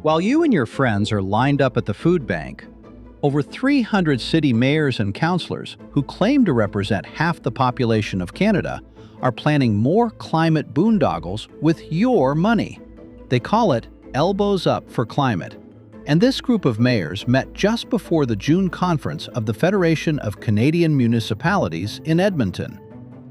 While you and your friends are lined up at the food bank, over 300 city mayors and councillors who claim to represent half the population of Canada are planning more climate boondoggles with your money. They call it Elbows Up for Climate. And this group of mayors met just before the June conference of the Federation of Canadian Municipalities in Edmonton.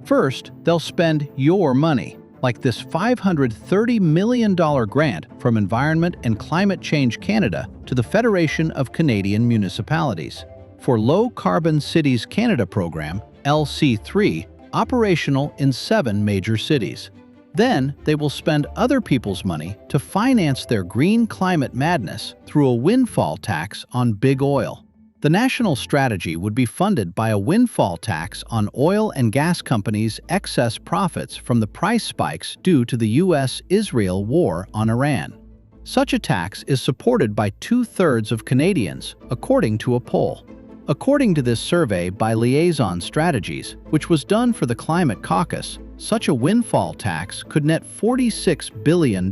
First, they'll spend your money, like this $530 million grant from Environment and Climate Change Canada to the Federation of Canadian Municipalities for Low Carbon Cities Canada program, LC3, operational in 7 major cities. Then, they will spend other people's money to finance their green climate madness through a windfall tax on big oil. The national strategy would be funded by a windfall tax on oil and gas companies' excess profits from the price spikes due to the U.S.-Israel war on Iran. Such a tax is supported by 2/3 of Canadians, according to a poll. According to this survey by Liaison Strategies, which was done for the Climate Caucus, such a windfall tax could net $46 billion.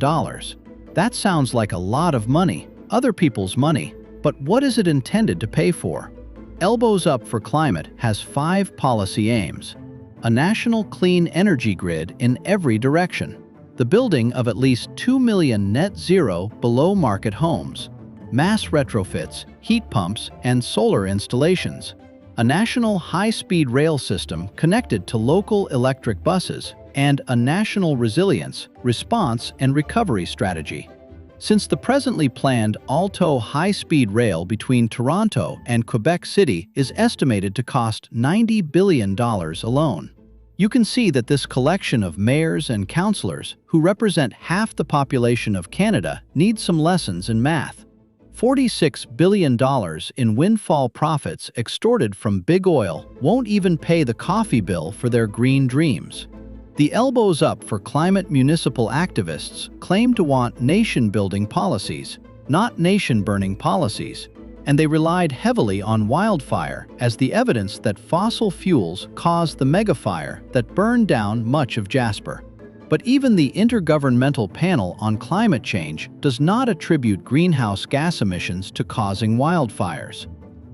That sounds like a lot of money, other people's money. But what is it intended to pay for? Elbows Up for Climate has 5 policy aims. A national clean energy grid in every direction. The building of at least 2 million net zero below-market homes. Mass retrofits, heat pumps, and solar installations. A national high-speed rail system connected to local electric buses. And a national resilience, response, and recovery strategy. Since the presently planned Alto high-speed rail between Toronto and Quebec City is estimated to cost $90 billion alone, you can see that this collection of mayors and councillors who represent half the population of Canada needs some lessons in math. $46 billion in windfall profits extorted from big oil won't even pay the coffee bill for their green dreams. The Elbows Up for Climate municipal activists claim to want nation-building policies, not nation-burning policies, and they relied heavily on wildfire as the evidence that fossil fuels caused the megafire that burned down much of Jasper. But even the Intergovernmental Panel on Climate Change does not attribute greenhouse gas emissions to causing wildfires.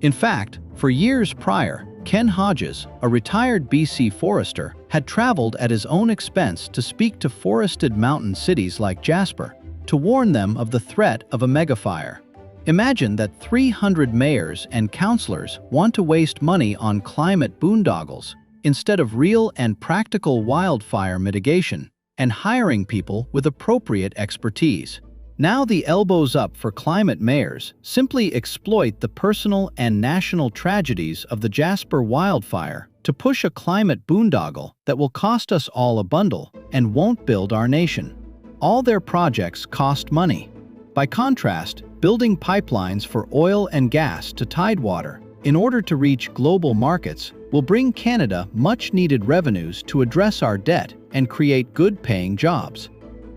In fact, for years prior, Ken Hodges, a retired BC forester, had traveled at his own expense to speak to forested mountain cities like Jasper, to warn them of the threat of a megafire. Imagine that 300 mayors and councillors want to waste money on climate boondoggles instead of real and practical wildfire mitigation and hiring people with appropriate expertise. Now the Elbows Up for Climate mayors simply exploit the personal and national tragedies of the Jasper wildfire to push a climate boondoggle that will cost us all a bundle and won't build our nation. All their projects cost money. By contrast, building pipelines for oil and gas to tidewater in order to reach global markets will bring Canada much-needed revenues to address our debt and create good-paying jobs.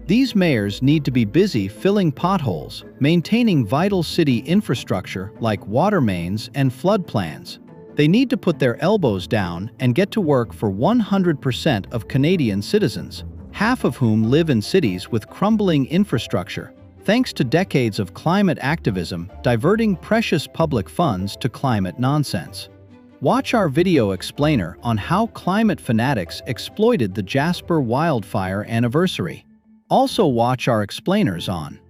These mayors need to be busy filling potholes, maintaining vital city infrastructure like water mains and flood plans. They need to put their elbows down and get to work for 100% of Canadian citizens, half of whom live in cities with crumbling infrastructure, thanks to decades of climate activism diverting precious public funds to climate nonsense. Watch our video explainer on how climate fanatics exploited the Jasper wildfire anniversary. Also watch our explainers on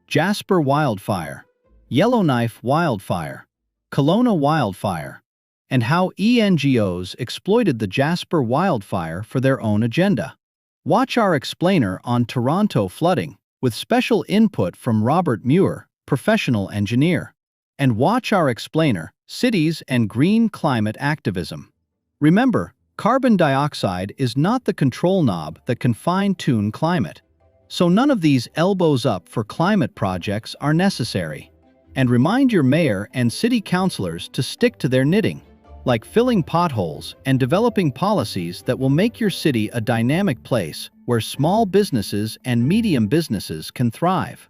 Jasper wildfire, Yellowknife wildfire, Kelowna wildfire, and how NGOs exploited the Jasper wildfire for their own agenda. Watch our explainer on Toronto flooding, with special input from Robert Muir, professional engineer. And watch our explainer, Cities and Green Climate Activism. Remember, carbon dioxide is not the control knob that can fine-tune climate. So none of these elbows up for climate projects are necessary. And remind your mayor and city councillors to stick to their knitting, like filling potholes and developing policies that will make your city a dynamic place where small businesses and medium businesses can thrive.